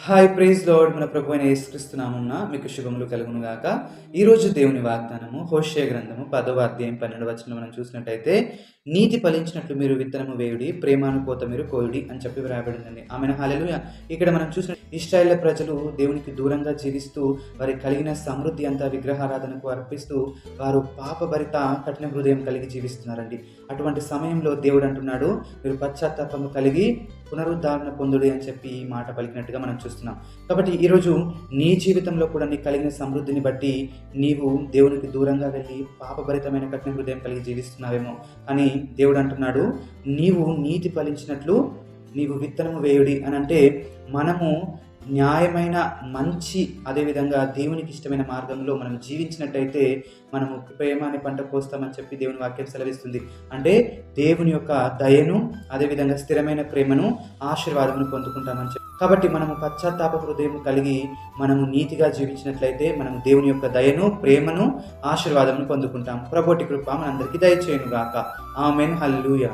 Hi praise lord. మన ప్రభు అయిన యేసుక్రీస్తు నామమున మీకు శుభములు కలుగును గాక. ఈరోజు దేవుని వాగ్దానము హోషేయ గ్రంథము 10వ అధ్యాయం 12వ వచనంలో మనం చూసినట్టయితే, నీతి ఫలించినట్లు మీరు విత్తనము వేయుడి, ప్రేమానుకోత మీరు కోయుడి అని చెప్పి వ్రాయబడిందండి. ఆమెను హల్లెలూయా. ఇక్కడ మనం చూసిన ఇశ్రాయేలు ప్రజలు దేవునికి దూరంగా జీవిస్తూ వారికి కలిగిన సమృద్ధి అంతా విగ్రహారాధనకు అర్పిస్తూ వారు పాపభరిత కఠిన హృదయం కలిగి జీవిస్తున్నారండి. అటువంటి సమయంలో దేవుడు అంటున్నాడు, మీరు పశ్చాత్తాపము కలిగి పునరుద్ధరణ పొందుడి అని చెప్పి ఈ మాట పలికినట్టుగా మనం చూస్తున్నాం. కాబట్టి ఈరోజు నీ జీవితంలో కూడా నీకు కలిగిన సమృద్ధిని బట్టి నీవు దేవునికి దూరంగా వెళ్ళి పాపభరితమైన కఠిన హృదయం కలిగి జీవిస్తున్నావేమో. కానీ దేవుడు అంటున్నాడు, నీవు నీతి ఫలించినట్లు నీవు విత్తనము వేయుడి అని. అంటే మనము న్యాయమైన మంచి అదేవిధంగా దేవునికి ఇష్టమైన మార్గంలో మనం జీవించినట్టయితే మనము ప్రేమ అనే పంట కోస్తామని చెప్పి దేవుని వాక్యం సెలవిస్తుంది. అంటే దేవుని యొక్క దయను అదేవిధంగా స్థిరమైన ప్రేమను ఆశీర్వాదమును పొందుకుంటామని చెప్పి. కాబట్టి మనము పశ్చాత్తాప హృదయం కలిగి మనము నీతిగా జీవించినట్లయితే మనము దేవుని యొక్క దయను ప్రేమను ఆశీర్వాదమును పొందుకుంటాం. ప్రభుటి కృప మనందరికీ దయచేయును గాక. ఆమేన్. హల్లెలూయా.